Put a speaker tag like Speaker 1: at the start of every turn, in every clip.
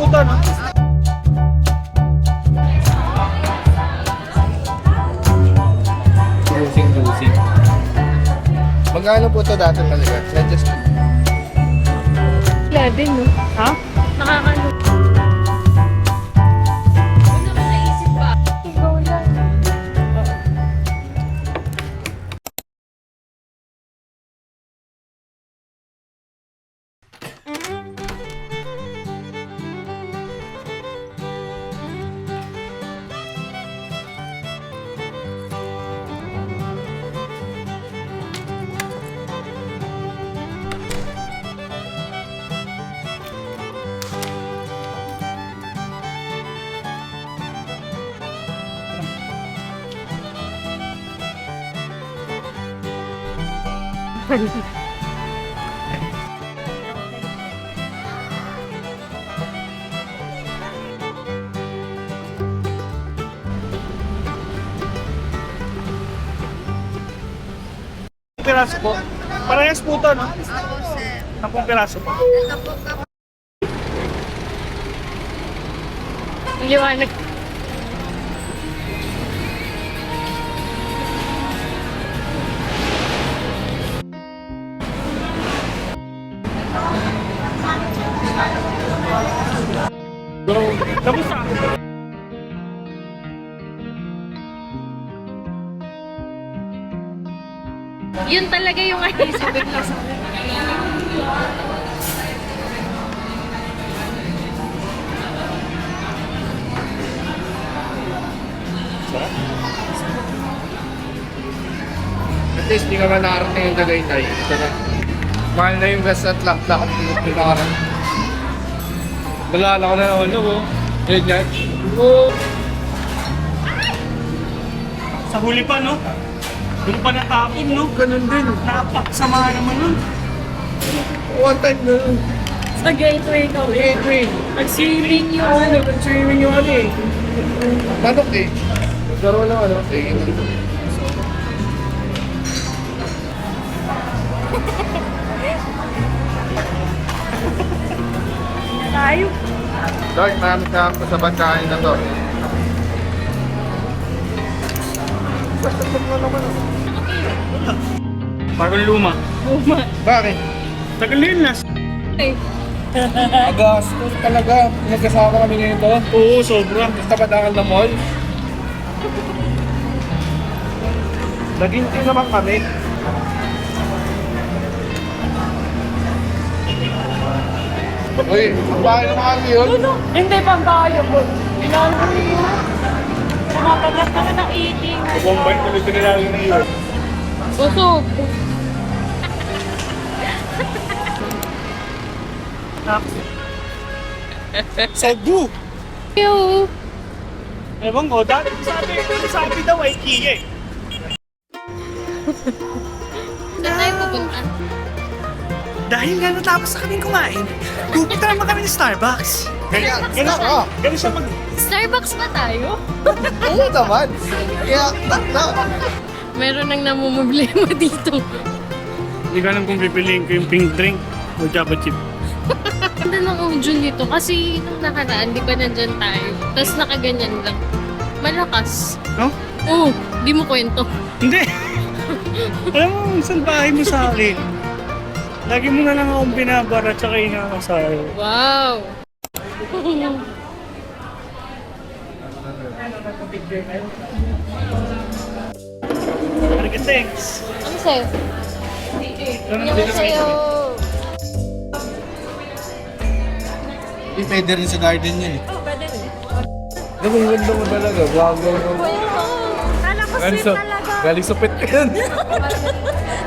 Speaker 1: puta, no? Cruising. Magkano po ito dati talaga? Just...
Speaker 2: 11, no?
Speaker 1: Ha?
Speaker 2: Nakakalo. Ano naman naisip ba? Ikaw lang.
Speaker 1: Piraso po. Parehas po ito, no? 10 piraso po.
Speaker 2: Ang liwanag.
Speaker 1: Tapos na.
Speaker 2: Yun talaga yung naisipin ko sa
Speaker 1: At least di ka man nakarating yung Tagaytay. Mahal na yung gas at lahat yung pinakaran. Nalala ko na naman, no? Yan. Oh. Sa huli pa, no? Doon pa natapon, no? Ganun din. Napaksama naman nun. One time na.
Speaker 2: sa gateway ko.
Speaker 1: Gateway.
Speaker 2: Nag-swimming yun.
Speaker 1: Nag-swimming yung ano eh. Manok eh. Nagkaroon ng ano.
Speaker 2: Tayo.
Speaker 1: Dog, marami ka sa pagkain na to. Parang luma.
Speaker 2: Luma.
Speaker 1: Bakit? Tagal yun na.
Speaker 2: Ay.
Speaker 1: Agastos talaga. Nagkasama kami ngayon to. Oo, sobra. Basta padangan ng mall. Naginti naman kami. Uy, ang bahay ng mga yun?
Speaker 2: Hindi pang tayo po. Kumakagat naman ng eating.
Speaker 1: Kubombay tuloy tinilagin na yun.
Speaker 2: Busog.
Speaker 1: Cebu!
Speaker 2: Ew.
Speaker 1: Ewan ko, dati sabi daw ay kiye.
Speaker 2: Saan tayo pupunta?
Speaker 3: Dahil nga natapos na kaming kumain, pupunta naman kami ng Starbucks.
Speaker 1: Ganun siya mag...
Speaker 2: Starbucks ba tayo?
Speaker 1: Oo naman. Kaya, na.
Speaker 2: Meron nang namumblema dito.
Speaker 1: Hindi ko alam kung pipiliin ko yung pink drink o Java chip.
Speaker 2: Ganda ng Ujun dito kasi nung nakaraan, di ba nandyan tayo? Tapos nakaganyan lang. Malakas.
Speaker 1: No?
Speaker 2: Oo, di mo kwento.
Speaker 1: Hindi. Alam mo, saan bahay mo sa akin? Lagi mo na lang akong binabara tsaka inakasayo.
Speaker 2: Wow!
Speaker 1: Marika, thanks.
Speaker 2: Ano sa'yo? Ano sa'yo?
Speaker 3: Hindi pwede rin sa garden yun eh.
Speaker 2: Oh, pwede rin.
Speaker 1: Ang ganda mo talaga. Bago.
Speaker 2: Kala ko sweet talaga.
Speaker 1: Galing sa pet yan.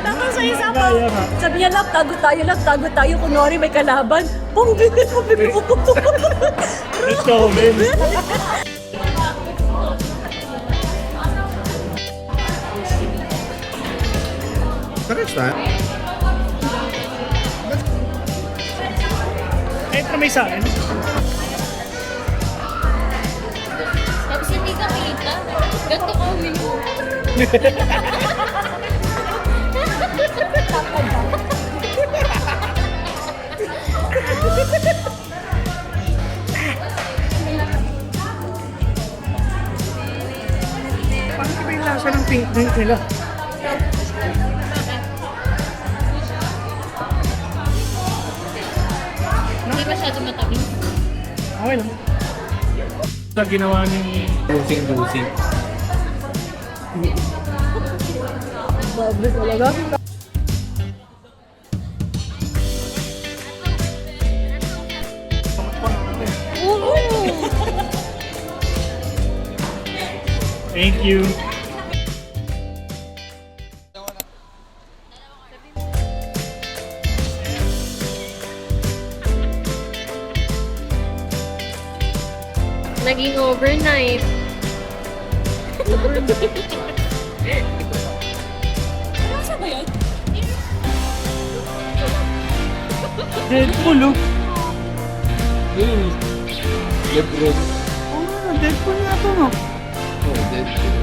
Speaker 4: Tapos sa isa pa, sabi niya, lap, tago tayo. Kunwari may kalaban. Pong, bibi mo.
Speaker 1: Let's go, baby. Sarap na. Ito may sa akin.
Speaker 2: Tapos hindi ka kita. Ganto ka uminom.
Speaker 3: pink drink nila.
Speaker 2: Hindi masyado matamis.
Speaker 3: Okay lang. Sa ginawa niyong
Speaker 5: Dusing.
Speaker 4: Babe talaga.
Speaker 2: Oo!
Speaker 1: Thank you.
Speaker 2: Naging overnight.
Speaker 4: Nasa ba yan?
Speaker 1: Deadpool, oh.
Speaker 5: Lebron.
Speaker 1: Oh, Deadpool nga to, no?
Speaker 5: Oh, Deadpool.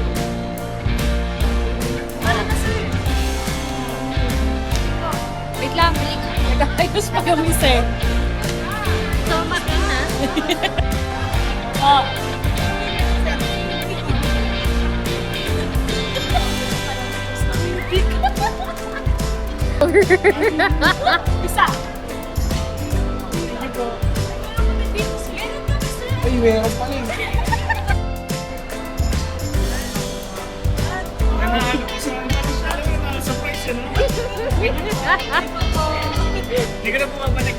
Speaker 2: Wait lang, balik.
Speaker 4: Nag-ayos pa kami, sir.
Speaker 2: So, makin na.
Speaker 4: Ah. Isa.
Speaker 5: Ay, meron pa rin.
Speaker 1: Nanalo ko sa surprise yun, no? Hindi ko na bumabalik.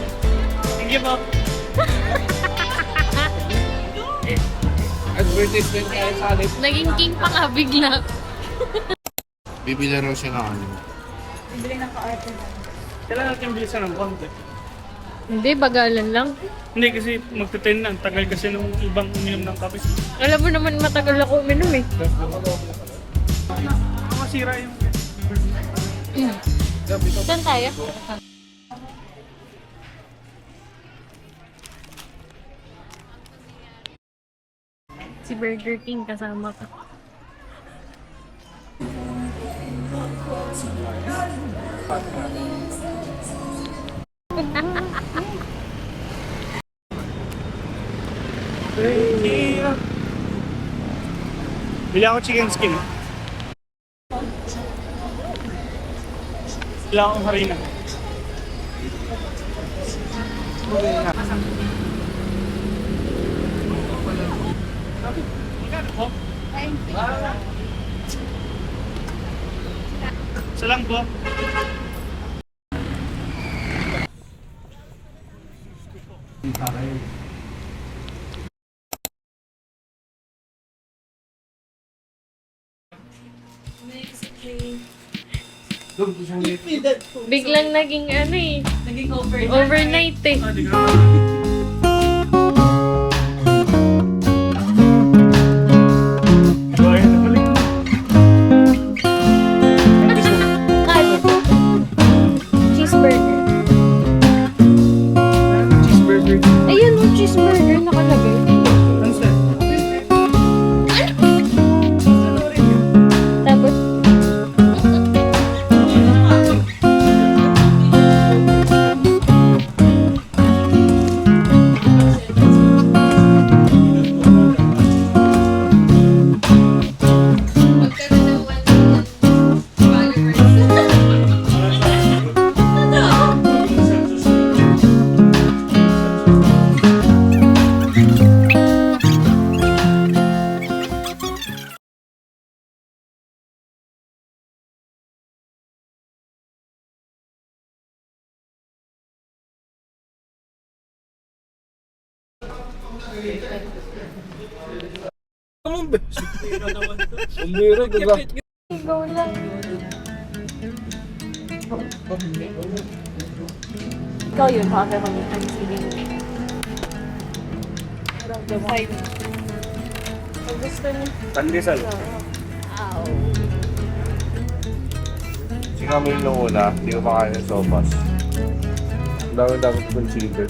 Speaker 1: Thank you po.
Speaker 5: Advertisement tayo sa alit.
Speaker 2: Naging king pa nga bigla.
Speaker 5: Bibili raw siya ng ano.
Speaker 1: Kailangan natin bilisan ng konti.
Speaker 2: Hindi, bagalan lang.
Speaker 1: Hindi kasi magte-10 na. Ang tagal kasi nung ibang uminom ng kape.
Speaker 2: Alam mo naman matagal ako uminom eh.
Speaker 1: Masira yung...
Speaker 2: Saan tayo? Si Burger King kasama ka.
Speaker 1: Bili ako chicken skin. Bili akong harina. Magkano po? Isa lang po.
Speaker 2: Biglang naging ano eh.
Speaker 4: Naging overnight.
Speaker 2: Overnight eh.
Speaker 1: Ah, di ko naman. Buhay na balik.
Speaker 2: Cheeseburger.
Speaker 1: Cheeseburger.
Speaker 2: Ayun o, cheeseburger nakalagay.
Speaker 1: Ano sir?
Speaker 2: Tapos,
Speaker 5: Umbira, diba?
Speaker 2: go lang.
Speaker 4: Ikaw yun, baka kami ang siling. Five. Pag gusto niyo.
Speaker 1: Pandesal.
Speaker 5: Si Camille nung una, hindi ko makain ng sopas. Ang dami-dami consider.